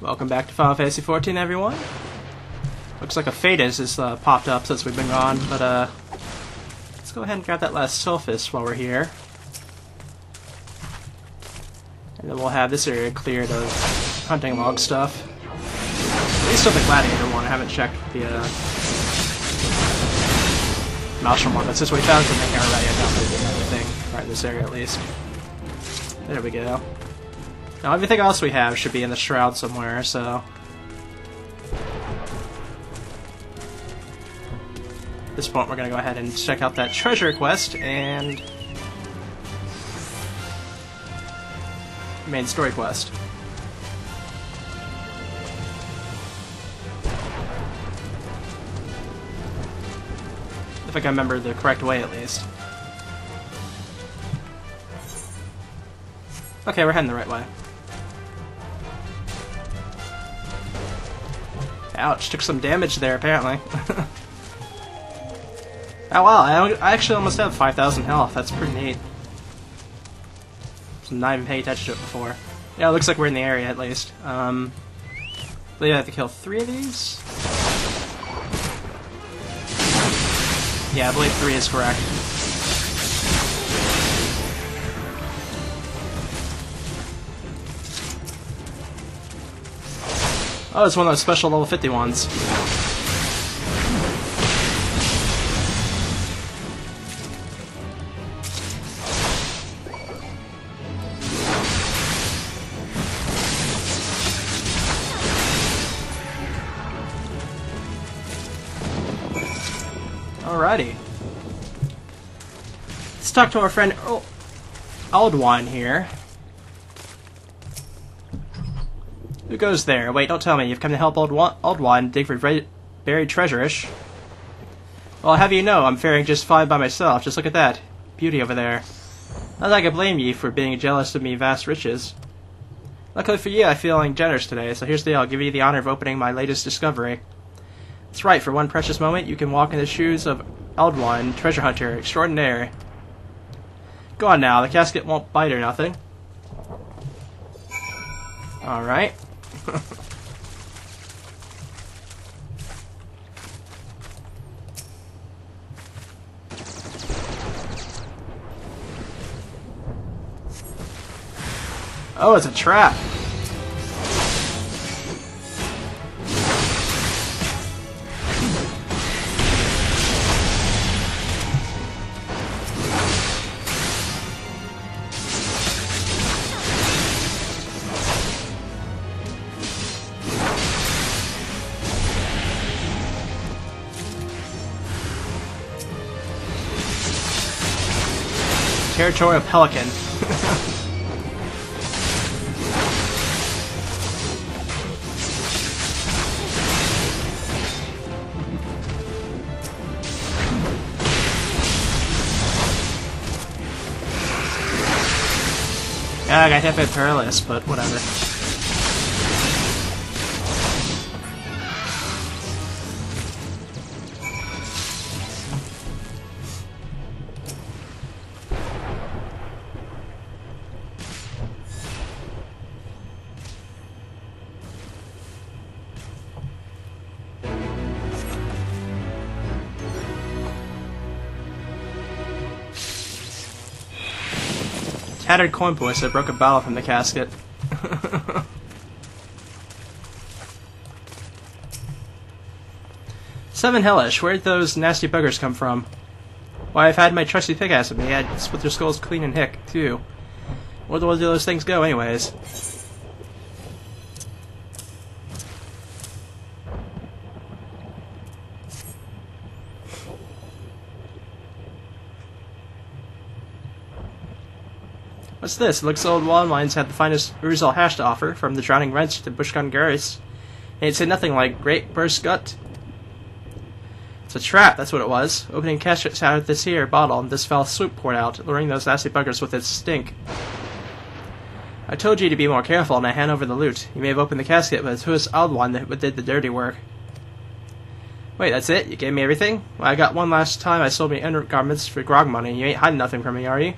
Welcome back to Final Fantasy XIV, everyone. Looks like a Phaetus has popped up since we've been gone, but let's go ahead and grab that last Sulphus while we're here. And then we'll have this area cleared of hunting log stuff. At least with the Gladiator one, I haven't checked the Maelstrom one, but since we found something here already, I doubt there'd be anything right in this area at least. There we go. Now everything else we have should be in the Shroud somewhere, so... At this point we're going to go ahead and check out that treasure quest and... main story quest. If I can remember the correct way at least. Okay, we're heading the right way. Ouch, took some damage there apparently. Oh wow, I actually almost have 5,000 health, that's pretty neat. I'm not even paying attention to it before. Yeah, it looks like we're in the area at least. I believe I have to kill 3 of these? Yeah, I believe 3 is correct. Oh, it's one of those special level 50 ones. Alrighty. Let's talk to our friend Aldwine here. Who goes there? Wait, don't tell me. You've come to help Aldwine dig for buried treasure-ish. Well, I'll have you know, I'm faring just fine by myself. Just look at that. Beauty over there. Not that I can blame ye for being jealous of me vast riches. Luckily for you, I'm feeling generous today, so here's the deal. I'll give you the honor of opening my latest discovery. That's right, for one precious moment, you can walk in the shoes of Aldwine, treasure hunter extraordinaire. Go on now, the casket won't bite or nothing. Alright. Oh, it's a trap. Territorial Pelican. Yeah, I got hit by Perilous, but whatever. Tattered coin voice that broke a bottle from the casket. Seven Hellish, where'd those nasty buggers come from? Why, I've had my trusty pickaxe with me. I'd split their skulls clean and hick, too. Where do those things go, anyways? What's this? It looks old Wildlines had the finest Urzel hash to offer, from the Drowning Wrench to Bushgun Garrus. And it said nothing like Great Burst Gut. It's a trap, that's what it was. Opening caskets out of this here bottle, and this foul swoop poured out, luring those nasty buggers with its stink. I told you to be more careful, and I hand over the loot. You may have opened the casket, but it was Aldwine that did the dirty work. Wait, that's it? You gave me everything? Well, I got one last time I sold me undergarments for grog money, and you ain't hiding nothing from me, are you?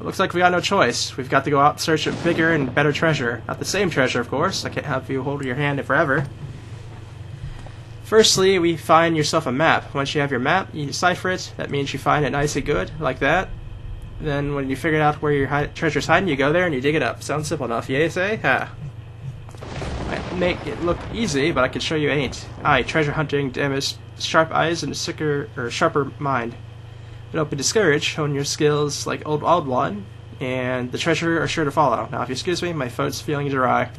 It looks like we got no choice. We've got to go out and search a bigger and better treasure. Not the same treasure, of course. I can't have you hold your hand forever. Firstly, we find yourself a map. Once you have your map, you decipher it. That means you find it nice and good, like that. Then when you figure out where your treasure's hiding, you go there and you dig it up. Sounds simple enough, yay say? Ha. Might make it look easy, but I can show you it ain't. Aye, treasure hunting demands sharp eyes and a sharper mind. But don't be discouraged, hone your skills like old one, and the treasure are sure to follow. Now, if you excuse me, my throat's feeling dry.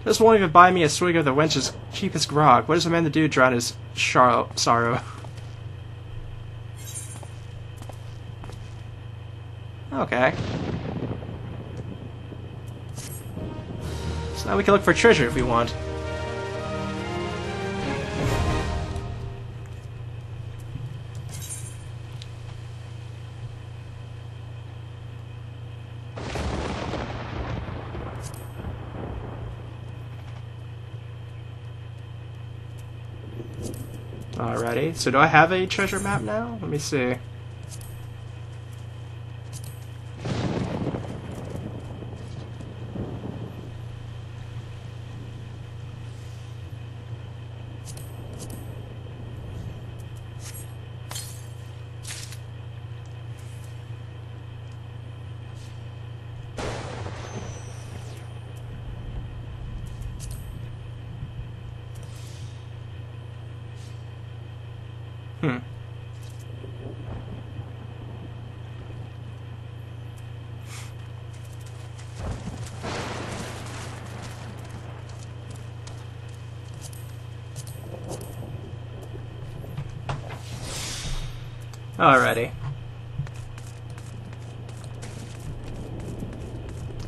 This won't even buy me a swig of the wench's cheapest grog. What does a man to do to drown his sorrow? Okay. So now we can look for treasure if we want. Alrighty, so do I have a treasure map now? Let me see. Alrighty.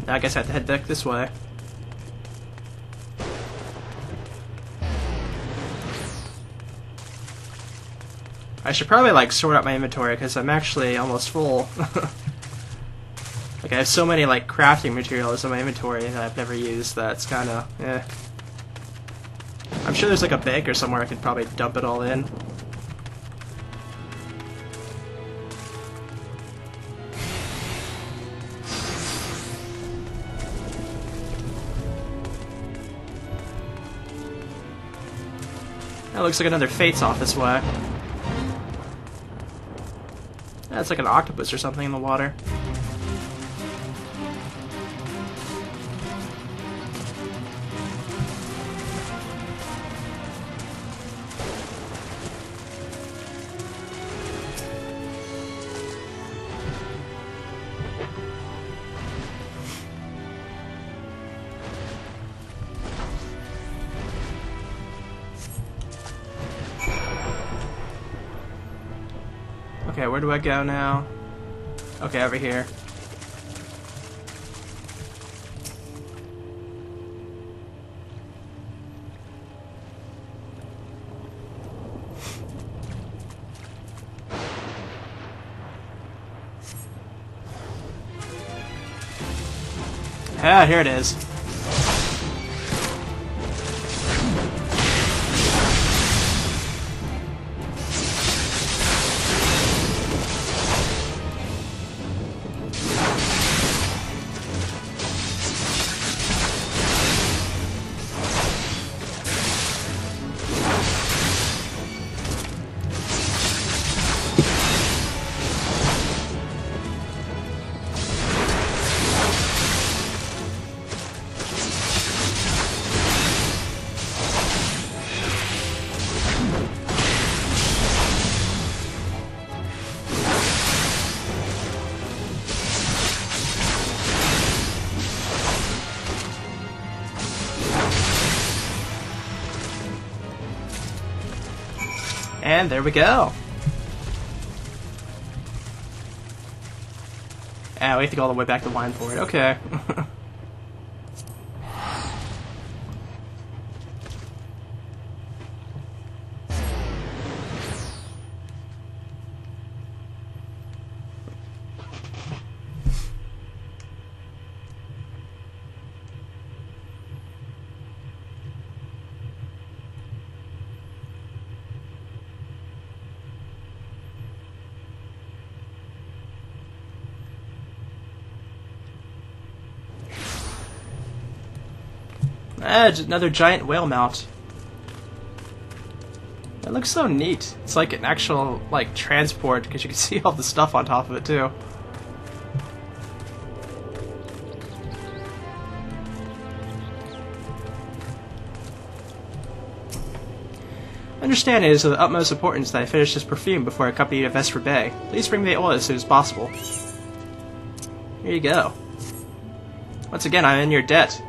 Now I guess I have to head back this way. I should probably like sort out my inventory because I'm actually almost full. Like I have so many like crafting materials in my inventory that I've never used that it's kind of eh. I'm sure there's like a bank somewhere I could probably dump it all in. That looks like another Fate's off this way. That's like an octopus or something in the water. Okay, where do I go now? Okay, over here. Ah, here it is. And there we go. Ah, we have to go all the way back to Wine for it. Okay. Add another giant whale mount. It looks so neat. It's like an actual, like, transport, because you can see all the stuff on top of it, too. Understand it is of the utmost importance that I finish this perfume before I accompany you to Vesper Bay. Please bring me the oil as soon as possible. Here you go. Once again, I'm in your debt.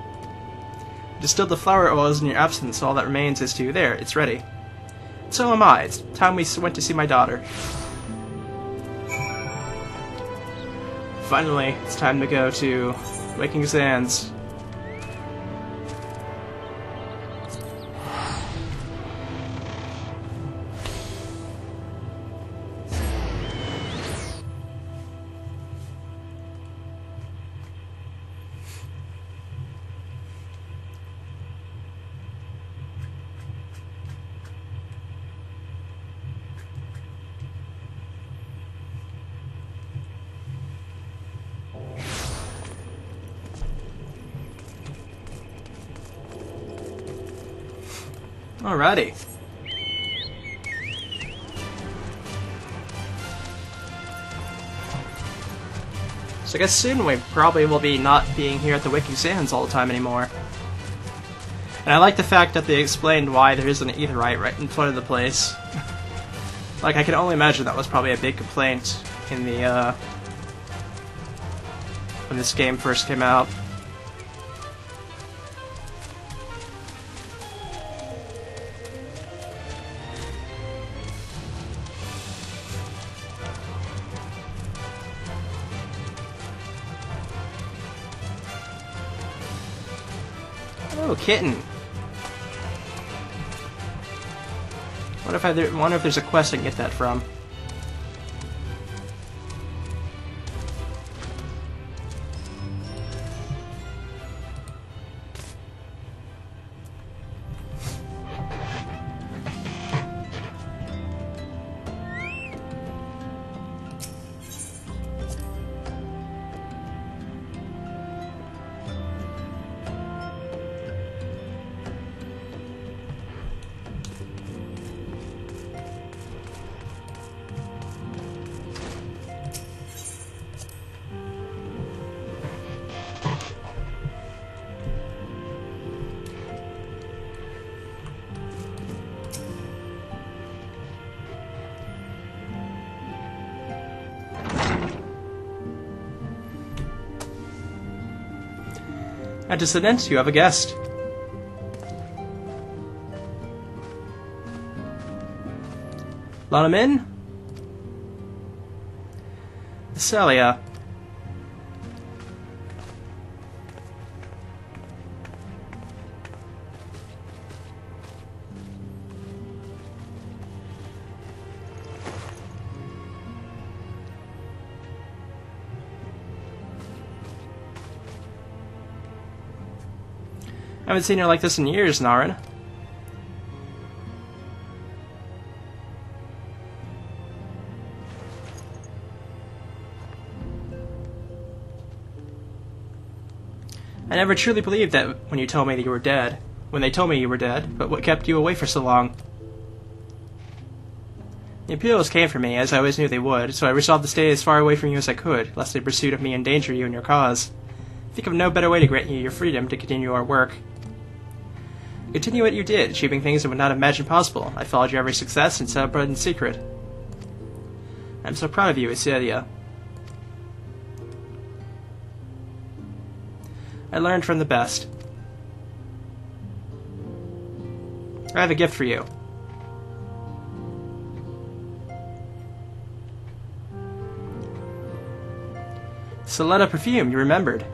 I distilled the flower oils in your absence, so all that remains is to... There, it's ready. So am I. It's time we went to see my daughter. Finally, it's time to go to Waking Sands. Alrighty. So I guess soon we probably will be not being here at the Waking Sands all the time anymore. And I like the fact that they explained why there isn't an aetheryte right in front of the place. Like, I can only imagine that was probably a big complaint in the, when this game first came out. Oh, kitten. Wonder if there's a quest I can get that from. Antecedent, you have a guest. Let him in? Celia. I haven't seen her like this in years, Naren. I never truly believed that when you told me that you were dead. When they told me you were dead, but what kept you away for so long? The Imperials came for me, as I always knew they would, so I resolved to stay as far away from you as I could, lest the pursuit of me endanger you and your cause. I think of no better way to grant you your freedom to continue our work. Continue what you did, achieving things I would not have imagined possible. I followed your every success and celebrated in secret. I'm so proud of you, Celia. I learned from the best. I have a gift for you. Soletta perfume, you remembered.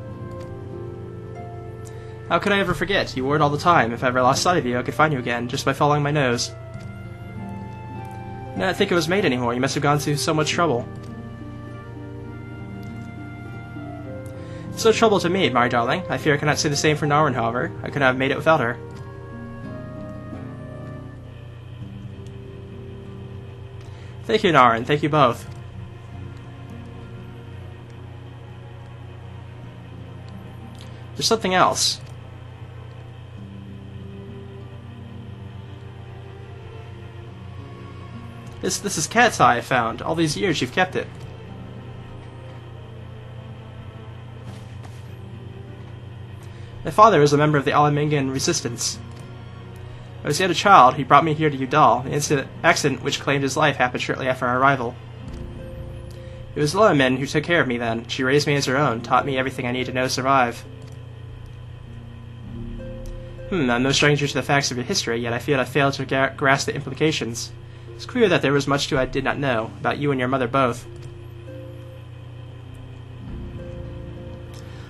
How could I ever forget? You wore it all the time. If I ever lost sight of you, I could find you again, just by following my nose. I don't think it was made anymore. You must have gone through so much trouble. So trouble to me, my darling. I fear I cannot say the same for Naren, however. I could not have made it without her. Thank you, Naren. Thank you both. There's something else. This is cat's eye I found. All these years you've kept it. My father was a member of the Alamingan resistance. When I was yet a child, he brought me here to Udall. The accident which claimed his life happened shortly after our arrival. It was Lulamin who took care of me then. She raised me as her own, taught me everything I need to know to survive. I'm no stranger to the facts of your history, yet I feel I failed to grasp the implications. It's clear that there was much too I did not know, about you and your mother both.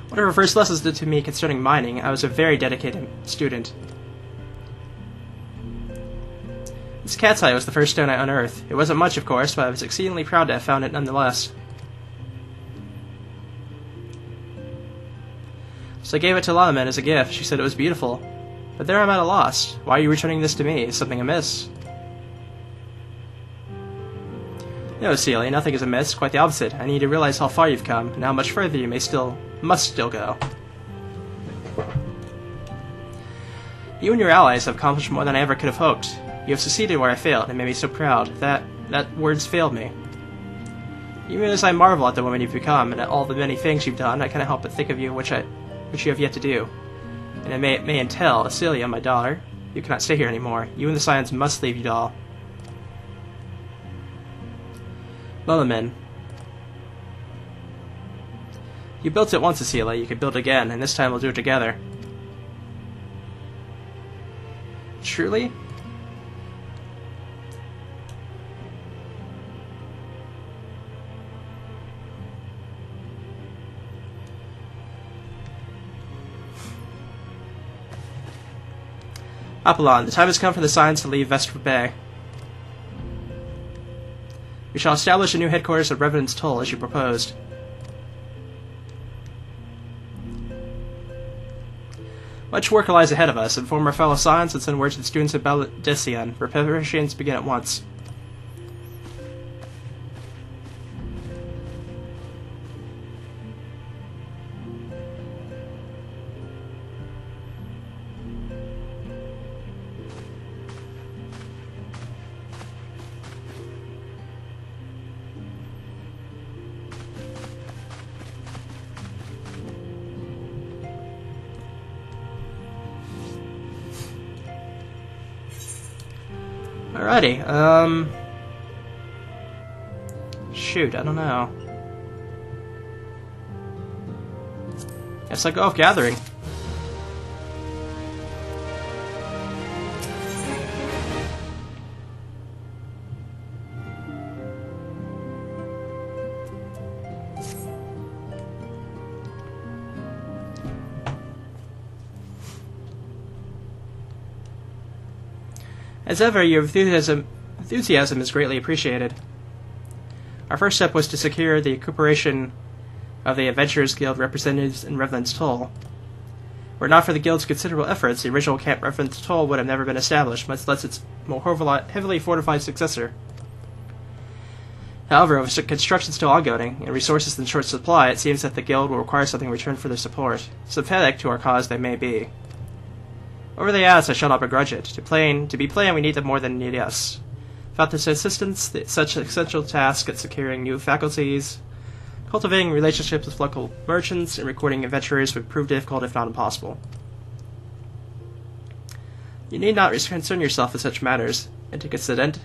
One of her first lessons did to me concerning mining, I was a very dedicated student. This cat's eye was the first stone I unearthed. It wasn't much, of course, but I was exceedingly proud to have found it nonetheless. So I gave it to Lalaman as a gift. She said it was beautiful. But there I'm at a loss. Why are you returning this to me? Is something amiss? No, Celia, nothing is amiss. Quite the opposite. I need to realize how far you've come, and how much further you must still go. You and your allies have accomplished more than I ever could have hoped. You have succeeded where I failed, and made me so proud that words failed me. Even as I marvel at the woman you've become, and at all the many things you've done, I cannot help but think of you which you have yet to do. And I may entail, Celia, my daughter, you cannot stay here anymore. You and the Scions must leave Udall. Lulamin. You built it once, Cecilia. You could build again, and this time we'll do it together. Truly? Apollon, the time has come for the Scions to leave Vesper Bay. We shall establish a new headquarters at Revenant's Toll, as you proposed. Much work lies ahead of us. Inform our fellow Scions and send word to the students of Baldician. Preparations begin at once. Alrighty, shoot, I don't know. Guess I'll go off gathering. As ever, your enthusiasm is greatly appreciated. Our first step was to secure the cooperation of the Adventurers Guild representatives in Revenant's Toll. Were it not for the Guild's considerable efforts, the original Camp Revenant's Toll would have never been established, much less its more heavily fortified successor. However, with construction still ongoing, and resources in short supply, it seems that the Guild will require something in return for their support. Sympathetic to our cause they may be. Whatever they ask, I shall not begrudge it. To be plain, we need them more than need us. Without this assistance, such essential tasks at securing new faculties, cultivating relationships with local merchants, and recruiting adventurers would prove difficult, if not impossible. You need not concern yourself with such matters, Anticonsident.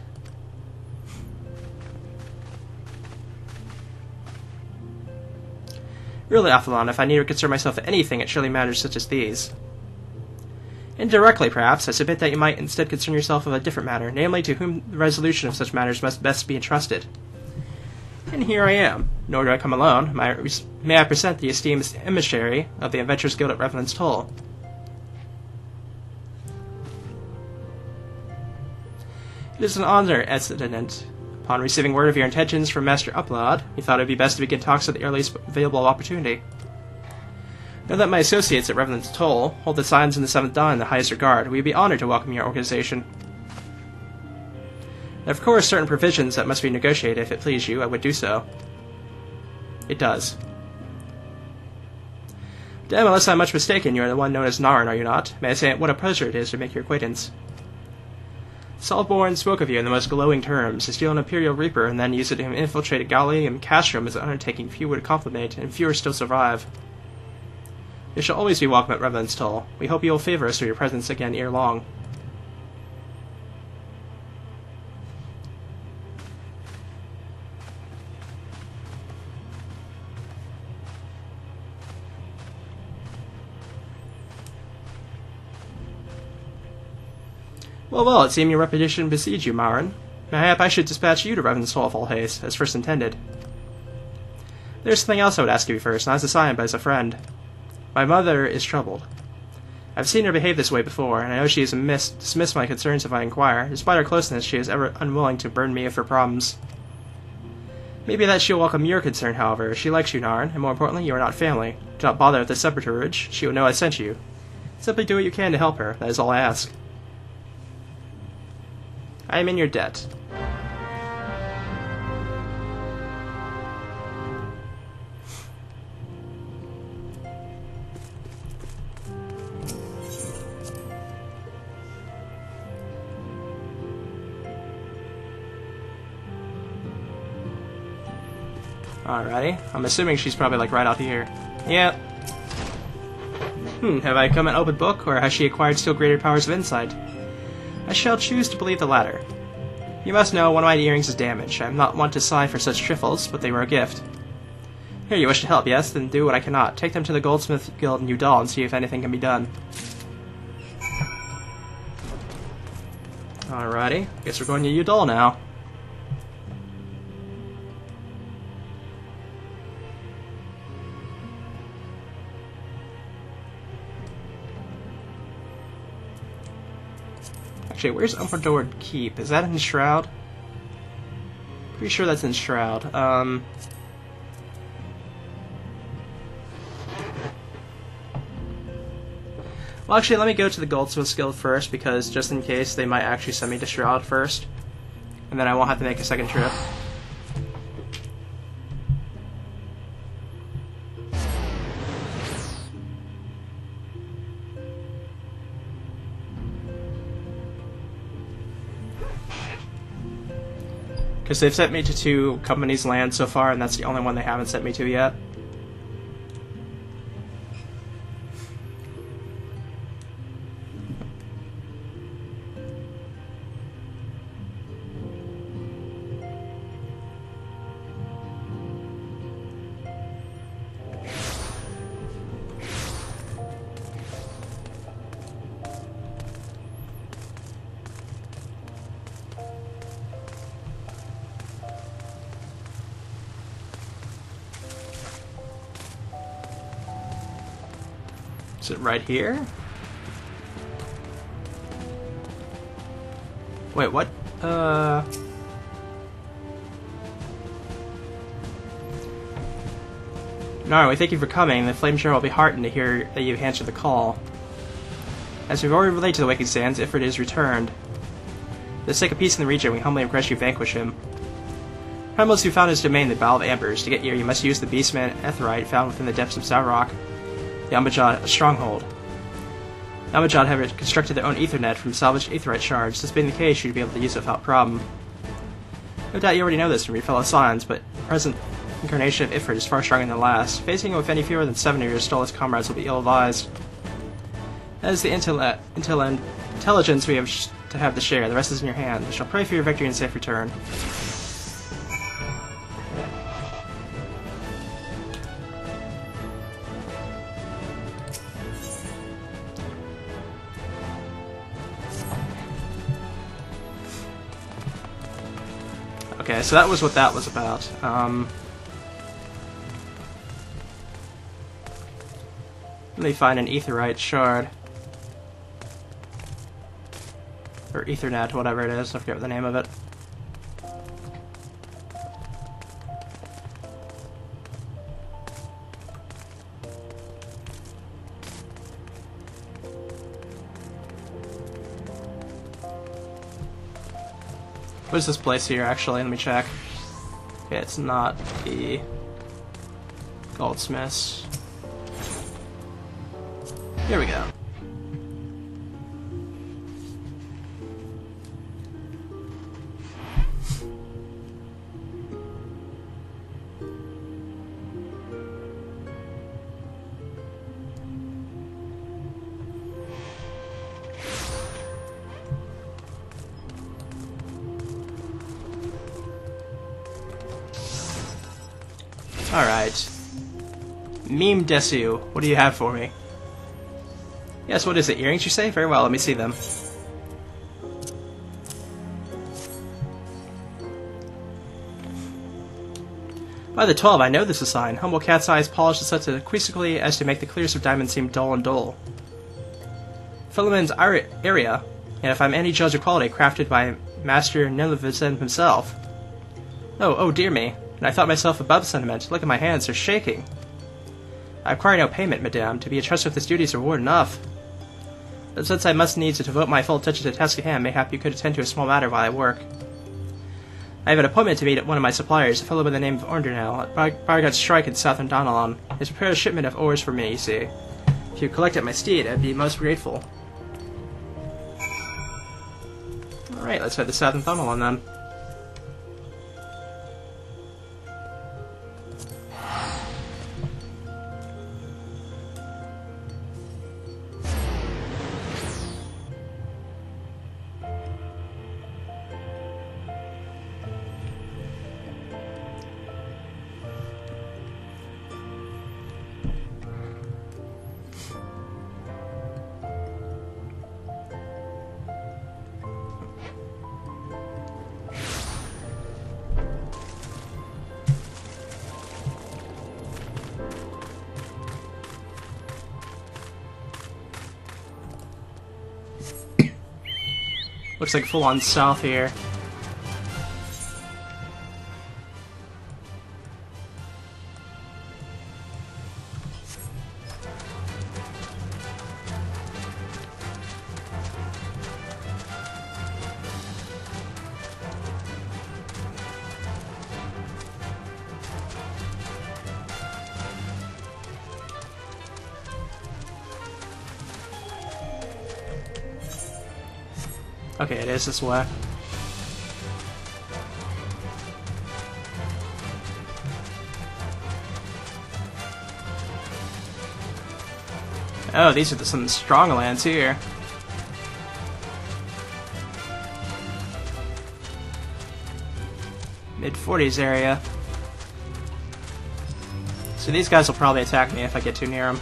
Really, Apollon, if I need to concern myself with anything, it surely matters such as these. Indirectly, perhaps, I submit that you might instead concern yourself with a different matter, namely to whom the resolution of such matters must best be entrusted. And here I am. Nor do I come alone. May I present the esteemed emissary of the Adventurers Guild at Revenant's Toll. It is an honor, Excellent. Upon receiving word of your intentions from Master Upload, we thought it would be best to begin talks at the earliest available opportunity. Know that my associates at Revenant's Toll hold the Scions in the Seventh Dawn in the highest regard. We would be honored to welcome your organization. There are, of course, certain provisions that must be negotiated. If it please you, I would do so. It does. Damn, unless I'm much mistaken, you are the one known as Narn, are you not? May I say what a pleasure it is to make your acquaintance. Saltborn spoke of you in the most glowing terms. To steal an Imperial Reaper and then use it to infiltrate a Gallium Castrum is an undertaking few would compliment, and fewer still survive. You shall always be welcome at Revenant's Toll. We hope you will favor us with your presence again ere long. Well, it seemed your reputation besieged you, Marin. Mayhap I should dispatch you to Revenant's Toll with all haste, as first intended. There's something else I would ask of you first, not as a scion, but as a friend. My mother is troubled. I've seen her behave this way before, and I know she has dismissed my concerns if I inquire. Despite our closeness, she is ever unwilling to burden me with her problems. Maybe that she'll welcome your concern, however. She likes you, Narn, and more importantly, you are not family. Do not bother with the subterfuge. She will know I sent you. Simply do what you can to help her. That is all I ask. I am in your debt. Alrighty. I'm assuming she's probably like right out here. Yep. Have I come an open book, or has she acquired still greater powers of insight? I shall choose to believe the latter. You must know one of my earrings is damaged. I am not one to sigh for such trifles, but they were a gift. Here, you wish to help, yes? Then do what I cannot. Take them to the Goldsmith Guild in Udall and see if anything can be done. Alrighty. Guess we're going to Udall now. Actually, where's Umbrador Keep? Is that in Shroud? Pretty sure that's in Shroud. Well, actually, let me go to the Goldsmith's Guild first, because just in case, they might actually send me to Shroud first. And then I won't have to make a second trip. Because they've sent me to 2 companies' land so far, and that's the only one they haven't sent me to yet. Is it right here? Wait, what? No, thank you for coming. The Flameshare will be heartened to hear that you've answered the call. As we've already relayed to the Waking Sands, Ifrit is returned. For the sake of peace in the region, we humbly request you vanquish him. Primoz, who found his domain, the Bowl of Ambers. To get here, you must use the Beastman Etherite found within the depths of Saurock. The Umbajad stronghold. The Umbajad have constructed their own Ethernet from salvaged Aetherite shards. This being the case, you'd be able to use it without problem. No doubt you already know this from your fellow Scions, but the present incarnation of Ifrit is far stronger than the last. Facing it with any fewer than 7 of your stolid comrades will be ill-advised. That is the intelligence we have to have to share. The rest is in your hand. We shall pray for your victory and safe return. Okay, so that was what that was about. Let me find an Aetherite shard. Or Ethernet, whatever it is, I forget the name of it. What is this place here, actually? Let me check. Okay, it's not the Goldsmiths. Here we go. Alright. Meme Desu, what do you have for me? Yes, what is it? Earrings, you say? Very well, let me see them. By the 12, I know this is a sign. Humble cat's eyes polished such a quizzically as to make the clearest of diamonds seem dull and dull. Philomon's area, and if I'm any judge of quality, crafted by Master Nilvisen himself. Oh dear me. And I thought myself above sentiment. Look at my hands, they're shaking. I require no payment, madame. To be entrusted with this duty is reward enough. But since I must needs to devote my full attention to the task at hand, mayhap you could attend to a small matter while I work. I have an appointment to meet at one of my suppliers, a fellow by the name of Orndernell, at Bargot's Strike in southern Donalon. He has prepared a shipment of ores for me, you see. If you collect at my steed, I'd be most grateful. Alright, let's head to southern Donalon then. Looks like full-on south here. Okay, it is this way. Oh, these are some strong lands here. Mid-40s area. So these guys will probably attack me if I get too near them.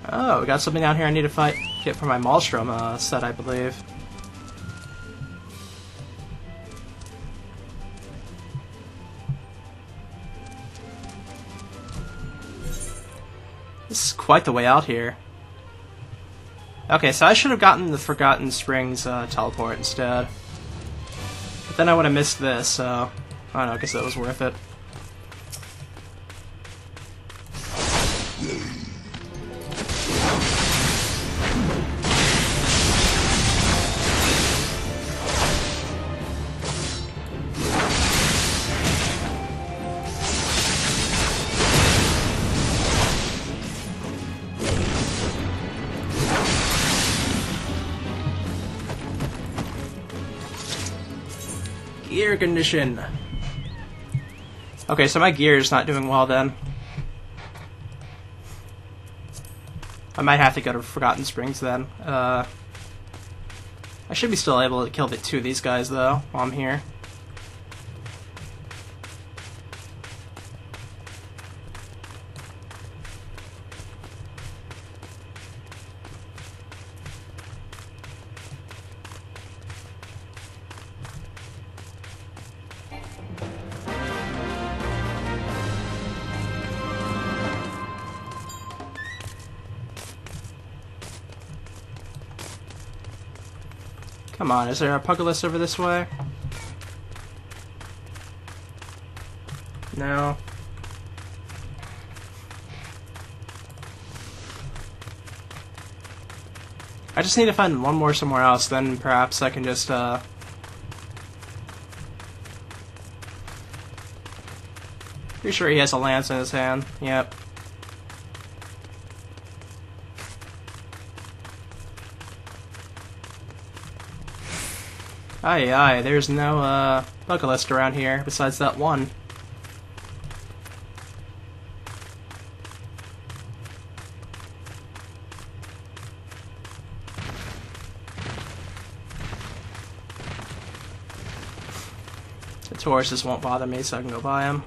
Oh, we got something down here I need to get for my Maelstrom set, I believe. This is quite the way out here. Okay, so I should have gotten the Forgotten Springs teleport instead. But then I would have missed this, so I don't know, I guess that was worth it. Gear condition. Okay, so my gear is not doing well then. I might have to go to Forgotten Springs then. I should be still able to kill the two of these guys though while I'm here. Come on, is there a Pugilist over this way? No. I just need to find one more somewhere else, then perhaps I can just, Pretty sure he has a lance in his hand. Yep. Aye, there's no, Pugilist around here, besides that one. Tauruses won't bother me, so I can go buy them.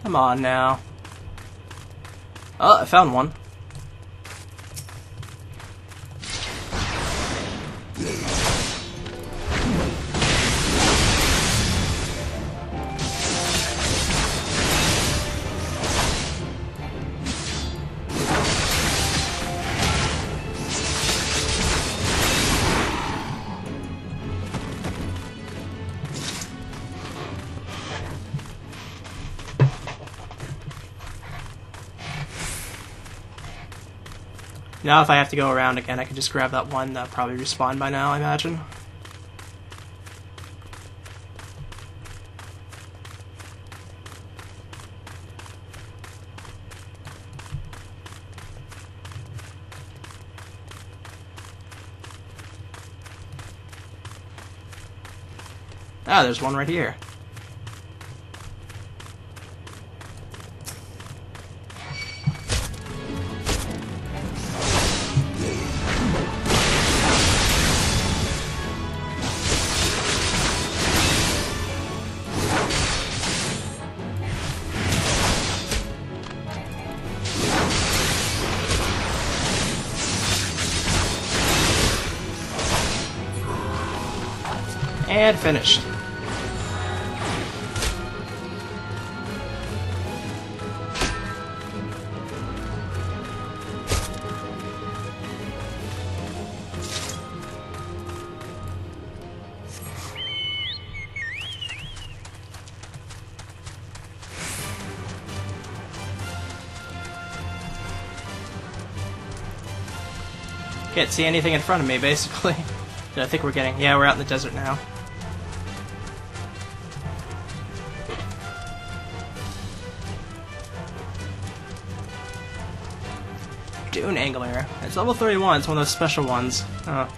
Come on now. Oh, I found one. Now if I have to go around again, I can just grab that one that probably respawned by now, I imagine. Ah, there's one right here. And finished. Can't see anything in front of me, basically. I think we're getting... Yeah, we're out in the desert now. Dune Angler. It's level 31, it's one of those special ones. Oh.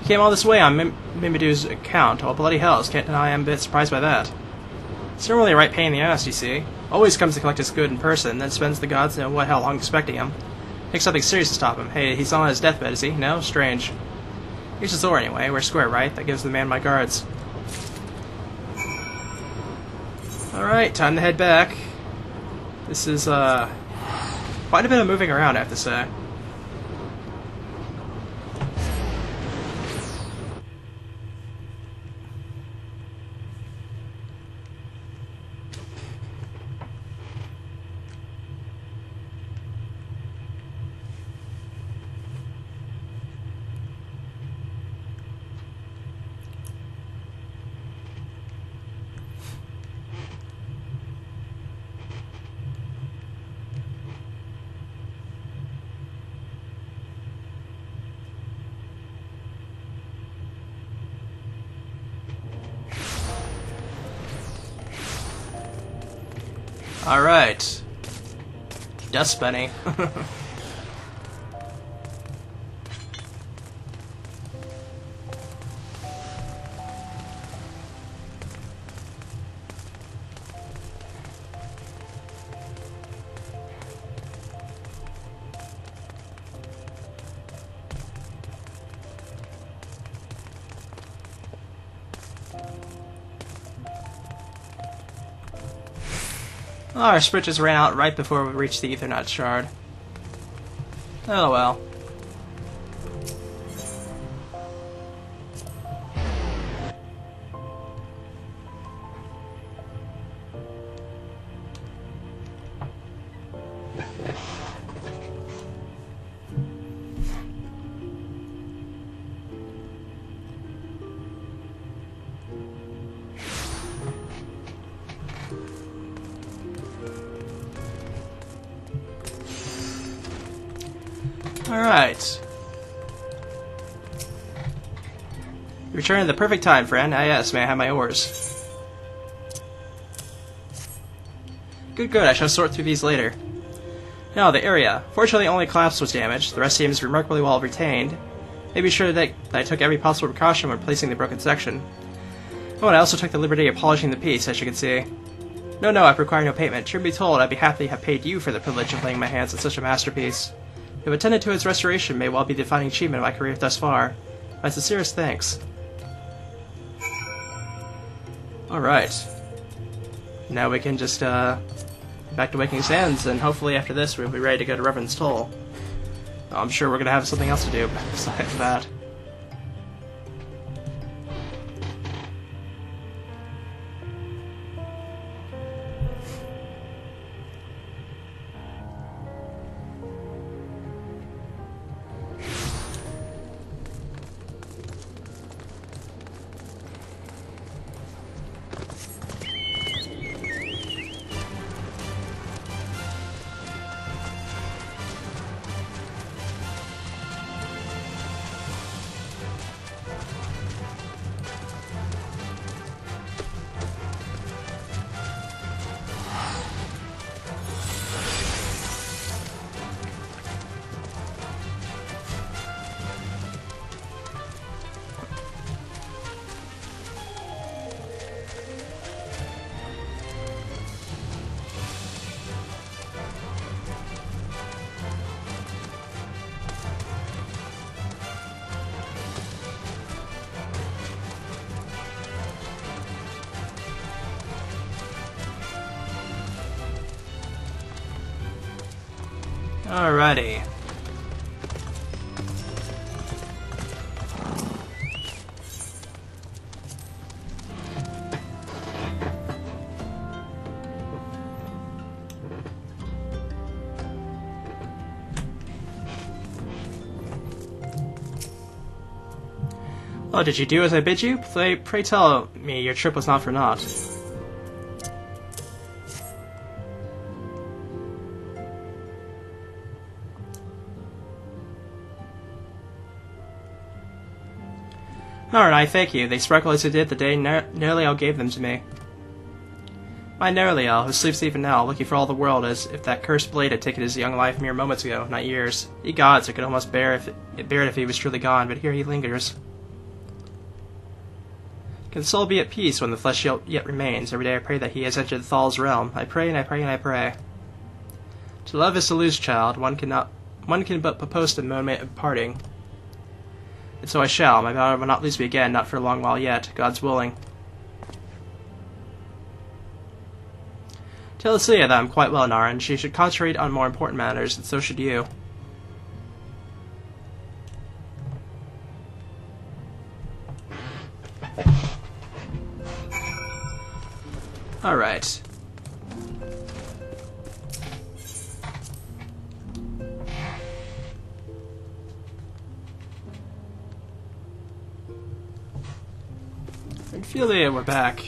Came all this way on Mimidu's account. Oh, bloody hells, can't deny I'm a bit surprised by that. It's normally a right pain in the ass, you see. Always comes to collect his good in person, then spends the gods know what hell long expecting him. Takes something serious to stop him. Hey, he's not on his deathbed, is he? No? Strange. Here's his door anyway. We're square, right? That gives the man my guards. Alright, time to head back. This is, quite a bit of moving around, I have to say. Alright. Dust Bunny. Oh, our sprint just ran out right before we reached the Ethernet shard. Oh well. Alright. You returned at the perfect time, friend. Ah yes, may I have my oars? Good, good. I shall sort through these later. Now, the area. Fortunately, only collapse was damaged. The rest seems remarkably well retained. May be sure that I took every possible precaution when placing the broken section. Oh, and I also took the liberty of polishing the piece, as you can see. No, I require no payment. Truth be told, I'd be happy to have paid you for the privilege of laying my hands on such a masterpiece. To have attended to its restoration may well be the defining achievement of my career thus far. My sincerest thanks. Alright. Now we can just, back to Waking Sands, and hopefully after this we'll be ready to go to Reverend's Toll. I'm sure we're gonna have something else to do besides that. Alrighty. Oh, did you do as I bid you? Pray tell me your trip was not for naught. Alright, I thank you. They sparkle as they did the day Nerliel gave them to me. My Nerliel, who sleeps even now, looking for all the world as if that cursed blade had taken his young life mere moments ago, not years. Ye gods, I could almost bear it if he was truly gone, but here he lingers. Can the soul be at peace when the flesh yet remains? Every day I pray that he has entered the Thal's realm. I pray and I pray and I pray. To love is to lose, child. One can but propose the moment of parting. And so I shall. My daughter will not lose me again, not for a long while yet. God's willing. Tell Lucia that I'm quite well, Nara, and she should concentrate on more important matters, and so should you. Alright. And Philia, we're back.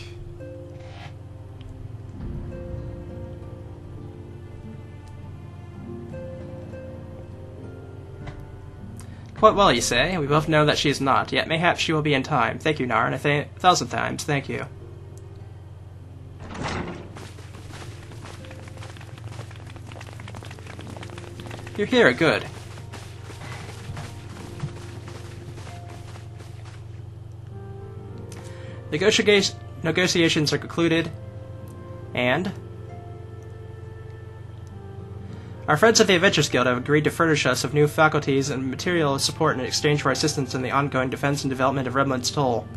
Quite well, you say? We both know that she is not, yet mayhap she will be in time. Thank you, Nara, and a thousand times thank you. You're here, good. Negotiations are concluded, and our friends at the Adventurers Guild have agreed to furnish us with new faculties and material support in exchange for our assistance in the ongoing defense and development of Reborn's Toll.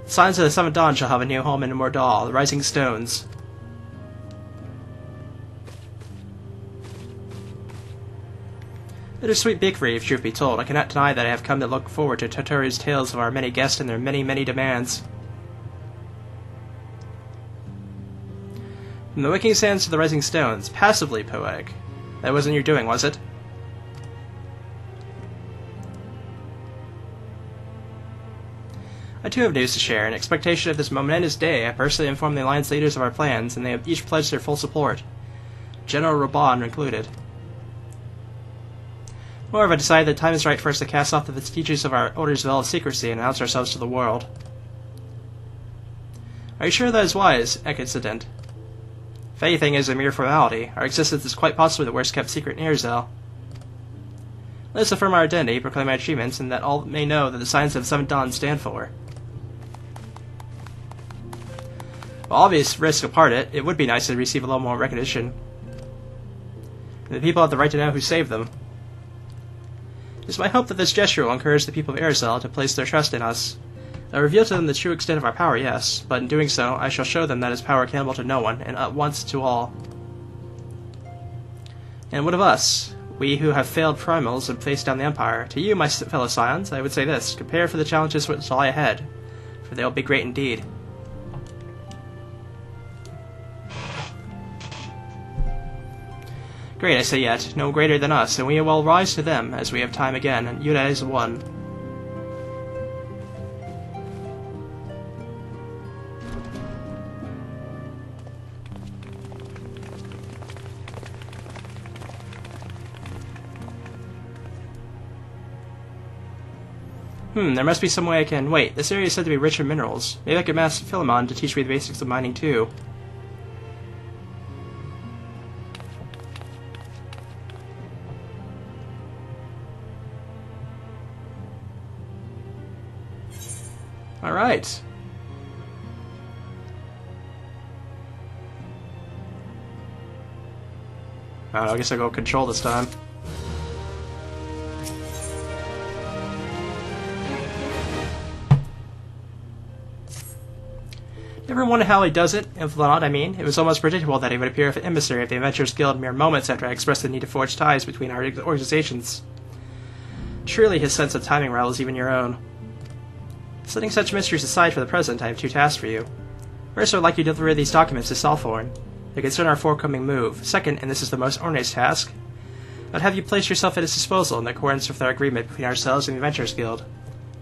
The Signs of the Seventh Dawn shall have a new home in Mordal, the Rising Stones. Bittersweet victory, if truth be told. I cannot deny that I have come to look forward to Totori's tales of our many guests and their many, many demands. From the Waking Sands to the Rising Stones, passively poetic. That wasn't your doing, was it? I too have news to share. In expectation of this momentous day, I personally informed the Alliance leaders of our plans, and they have each pledged their full support. General Reborn included. Moreover, I decided the time is right for us to cast off the vestiges of our Order's veil of secrecy and announce ourselves to the world. Are you sure that is wise, XIV? If anything, it is a mere formality. Our existence is quite possibly the worst-kept secret in Airzel. Let us affirm our identity, proclaim our achievements, and that all may know that the signs of Seventh Dawn stand for. While obvious risk apart, it would be nice to receive a little more recognition. And the people have the right to know who saved them. It is my hope that this gesture will encourage the people of Airzel to place their trust in us. I reveal to them the true extent of our power, yes, but in doing so, I shall show them that its power accountable to no one, and at once to all. And what of us? We who have failed primals and faced down the Empire. To you, my fellow scions, I would say this: prepare for the challenges which lie ahead, for they will be great indeed. Great, I say yet, no greater than us, and we will rise to them, as we have time again, and Yuda is one. There must be some way I can... Wait, this area is said to be rich in minerals. Maybe I could master Philemon to teach me the basics of mining, too. Alright. I guess I'll go control this time. Ever wonder how he does it? Inflanot, I mean. It was almost predictable that he would appear as an emissary of the Adventurers Guild mere moments after I expressed the need to forge ties between our organizations. Truly, his sense of timing rivals even your own. Setting such mysteries aside for the present, I have two tasks for you. First, I would like you to deliver these documents to Salthorn. They concern our forthcoming move. Second, and this is the most ornate task, I'd have you place yourself at his disposal in accordance with our agreement between ourselves and the Adventurers Guild.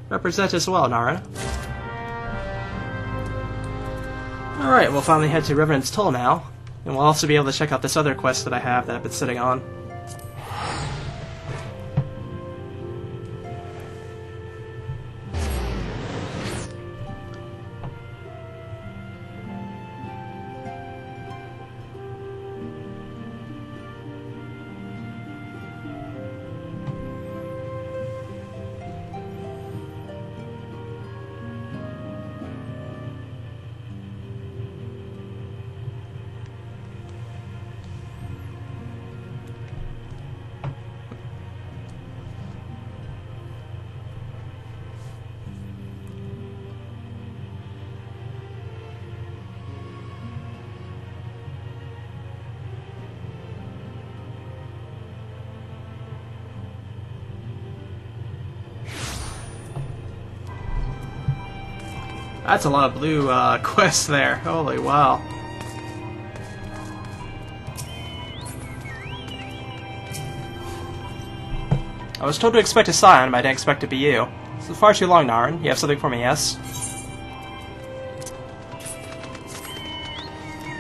Represent as well, Nara. Alright, we'll finally head to Revenant's Toll now, and we'll also be able to check out this other quest that I have that I've been sitting on. That's a lot of blue quests there. Holy wow. I was told to expect a scion, but I didn't expect it to be you. This is far too long, Naren. You have something for me, yes?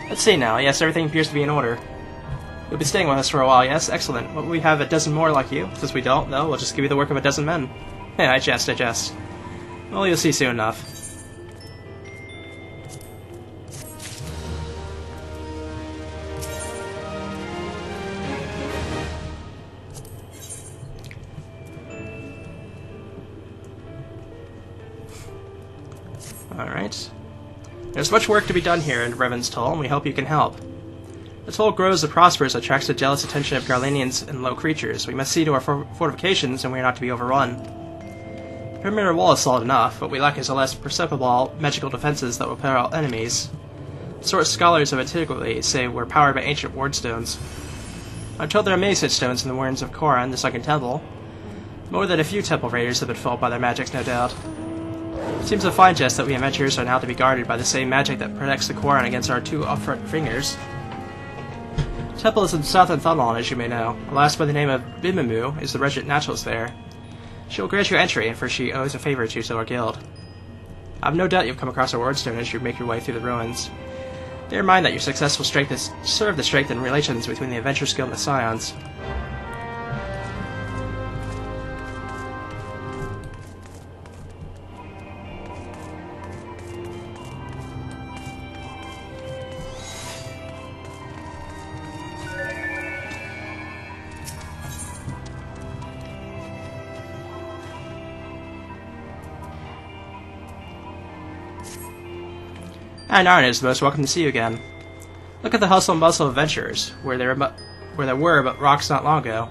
Let's see now. Yes, everything appears to be in order. You'll be staying with us for a while, yes? Excellent. Will we have a dozen more like you? Since we don't, though, we'll just give you the work of a dozen men. Hey, I jest. Well, you'll see soon enough. Alright. There's much work to be done here in Revenant's Toll, and we hope you can help. The toll grows and prospers, attracts the jealous attention of Garlanians and low creatures. We must see to our fortifications, and we are not to be overrun. The perimeter wall is solid enough, but we lack is a less perceptible magical defenses that will repel our enemies. The sort scholars of antiquity say were powered by ancient ward stones. I'm told there are many such stones in the ruins of Korra and the Sunken Temple. More than a few temple raiders have been fooled by their magics, no doubt. It seems a fine jest that we adventurers are now to be guarded by the same magic that protects the Koran against our two upfront fingers. The temple is in southern Thunlon, as you may know. A lass by the name of Bimamu is the resident naturalist there. She will grant you entry, and for she owes a favor to our guild. I have no doubt you've come across a wardstone as you make your way through the ruins. Bear in mind that your successful strength has served to strengthen relations between the Adventurers Guild and the Scions. And Arn is most welcome to see you again. Look at the hustle and bustle of adventurers, where there were but rocks not long ago.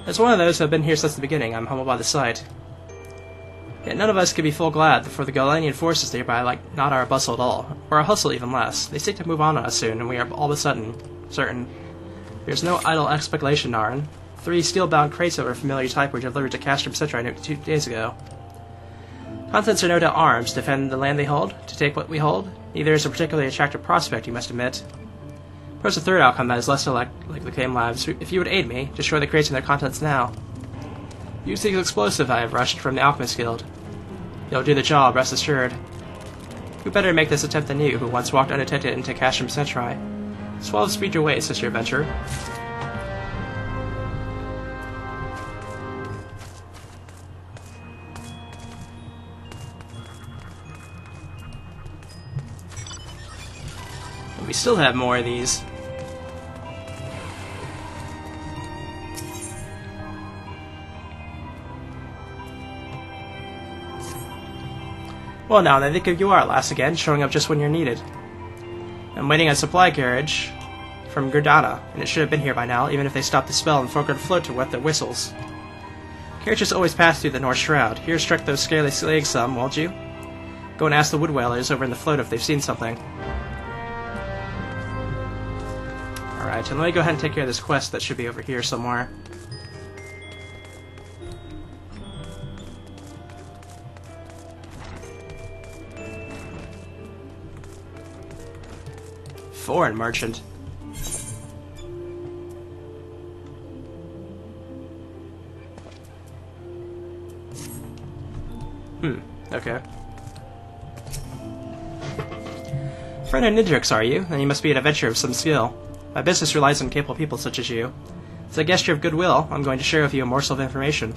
As one of those who have been here since the beginning, I'm humbled by the sight. Yet none of us can be full glad, for the Galanian forces nearby like not our bustle at all, or our hustle even less. They seek to move on us soon, and we are all of a sudden certain. There's no idle speculation, Arn. 3 steel-bound crates of a familiar type were delivered to Castrum Citri 2 days ago. Contents are no doubt arms, to defend the land they hold, to take what we hold. Neither is a particularly attractive prospect, you must admit. There's a third outcome that is less like the Claim Labs. If you would aid me, destroy the crates and their contents now. Use the explosive I have rushed from the Alchemist Guild. You'll do the job, rest assured. Who better make this attempt than you, who once walked undetected into Castrum Citri? Swallow speed your way, Sister Adventurer. We still have more of these. Well, now they think of you are at last again, showing up just when you're needed. I'm waiting on a supply carriage from Gerdana, and it should have been here by now, even if they stopped the spell and forgot to float to wet their whistles. Carriages always pass through the North Shroud. Here struck those scaly legs some, won't you? Go and ask the Wood Whalers over in the float if they've seen something. Alright, and let me go ahead and take care of this quest that should be over here somewhere. Foreign merchant. Okay. Friend of Nidrix, are you? Then you must be an adventurer of some skill. My business relies on capable people such as you. As a gesture of goodwill, I'm going to share with you a morsel of information.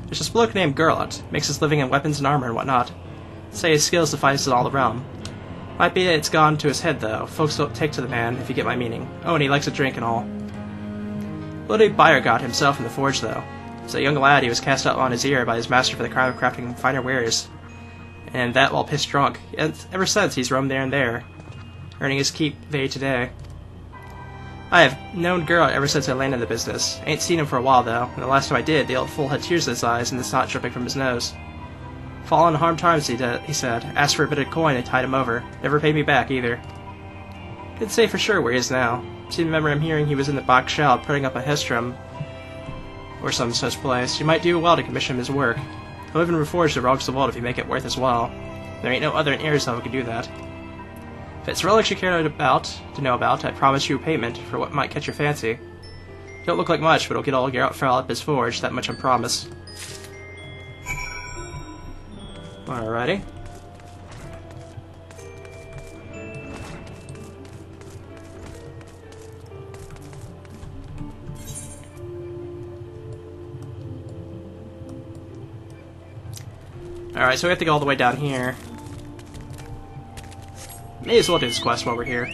There's this bloke named Gurlot, makes his living in weapons and armor and whatnot. Say his skills the finest in all the realm. Might be that it's gone to his head, though. Folks don't take to the man, if you get my meaning. Oh, and he likes to drink and all. Bloody buyer got himself in the forge, though. As a young lad, he was cast out on his ear by his master for the crime of crafting finer wares. And that while pissed drunk. And ever since, he's roamed there and there, earning his keep day to day. I have known Gurlot ever since I landed the business. Ain't seen him for a while, though, and the last time I did, the old fool had tears in his eyes and the snot dripping from his nose. Fallen hard times, he said. Asked for a bit of coin and tied him over. Never paid me back, either. Couldn't say for sure where he is now. Seem to remember him hearing he was in the Bach Shell putting up a Hestrum or some such place. You might do well to commission him his work. He'll even reforge the Rogues of the World if you make it worth his while. There ain't no other in Arizona who can do that. If it's relics you care to know about, I promise you payment for what might catch your fancy. Don't look like much, but it'll get all Geralt Farrell up his forge, that much I promise. Alrighty. Alright, so we have to go all the way down here. May as well do this quest while we're here.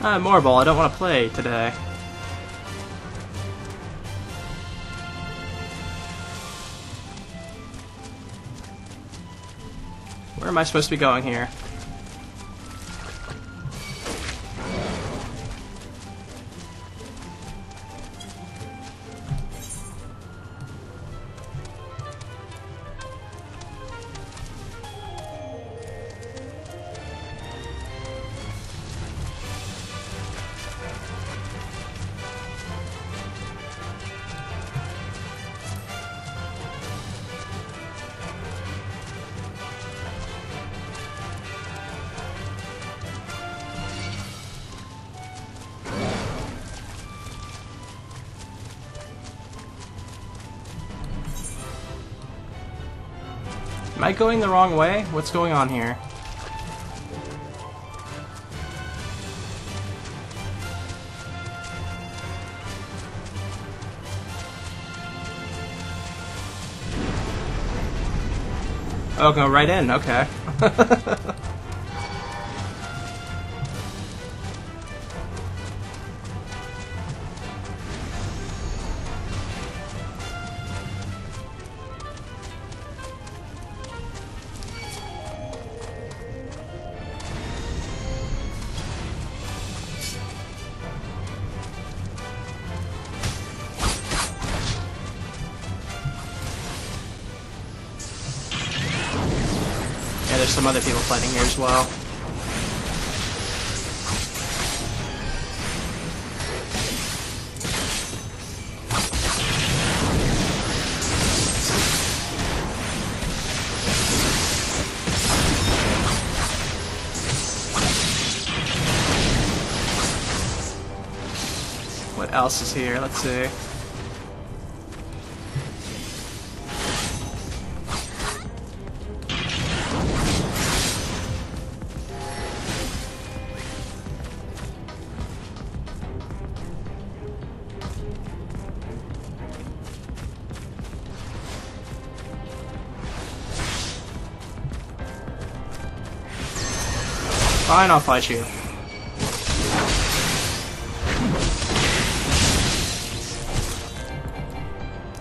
Morbol, I don't want to play today. Where am I supposed to be going here? Am I going the wrong way? What's going on here? Oh, go right in, okay. Yeah, there's some other people fighting here as well. What else is here? Let's see. Fine, I'll fight you.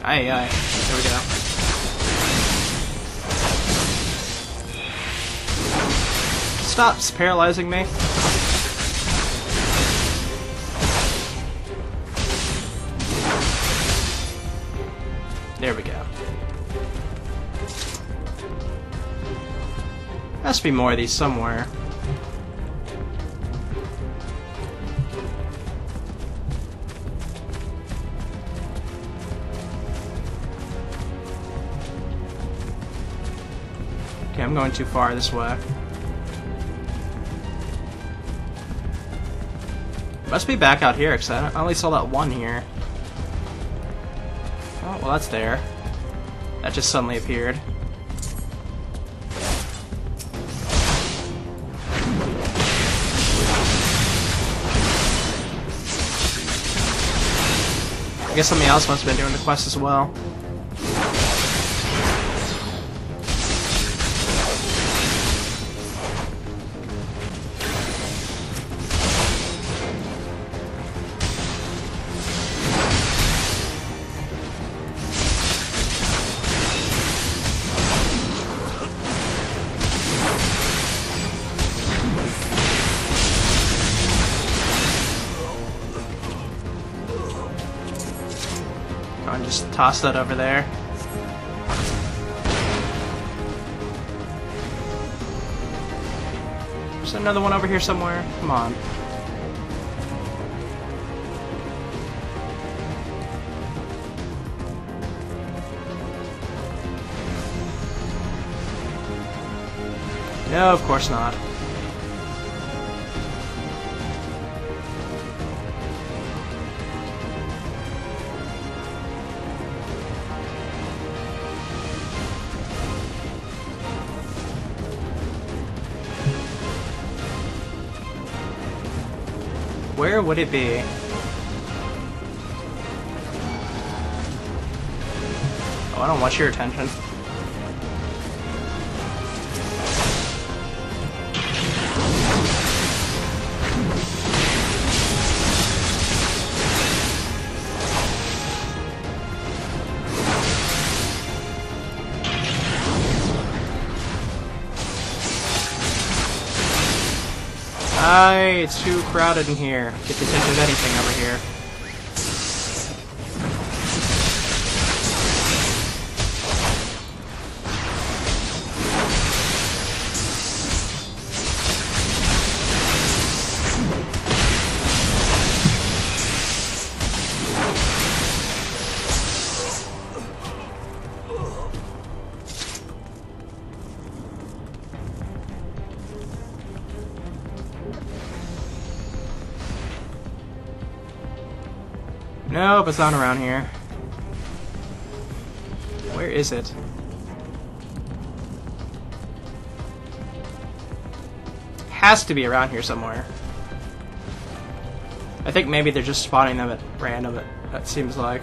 Aye, aye. There we go. Stop paralyzing me. There we go. Must be more of these somewhere. Okay, I'm going too far this way. Must be back out here, because I only saw that one here. Oh, well, that's there. That just suddenly appeared. I guess somebody else must have been doing the quest as well. And just toss that over there. There's another one over here somewhere. Come on. No, of course not. Where would it be? Oh, I don't want your attention. It's too crowded in here. Get the attention of anything over here. Nope, it's not around here. Where is it? Has to be around here somewhere. I think maybe they're just spawning them at random, it seems like.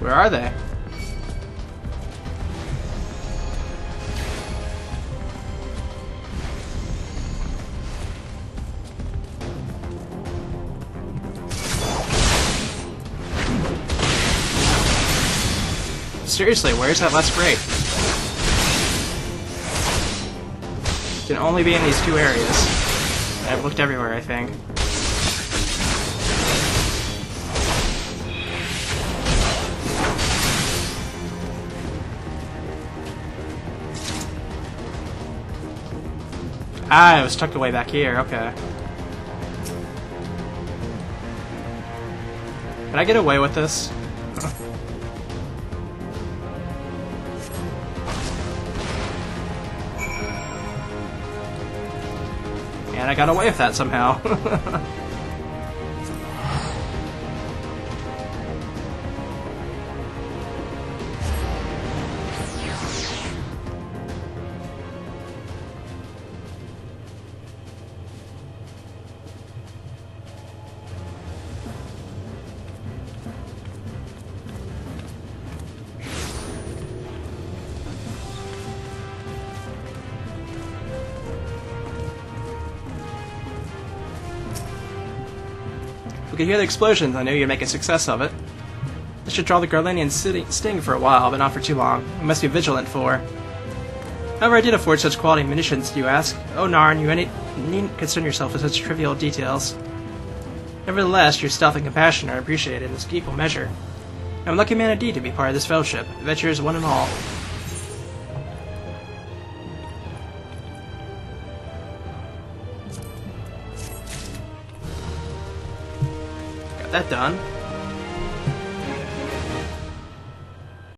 Where are they? Seriously, where's that last break? Can only be in these two areas. I've looked everywhere, I think. Ah, it was tucked away back here, okay. Can I get away with this? And I got away with that somehow. We could hear the explosions. I knew you'd make a success of it. This should draw the Garlanian sting for a while, but not for too long. We must be vigilant for. However, I did afford such quality munitions, you ask? Oh, Narn, you needn't concern yourself with such trivial details. Nevertheless, your stealth and compassion are appreciated in equal measure. I'm a lucky man indeed to be part of this fellowship. Adventures one and all. Got that done.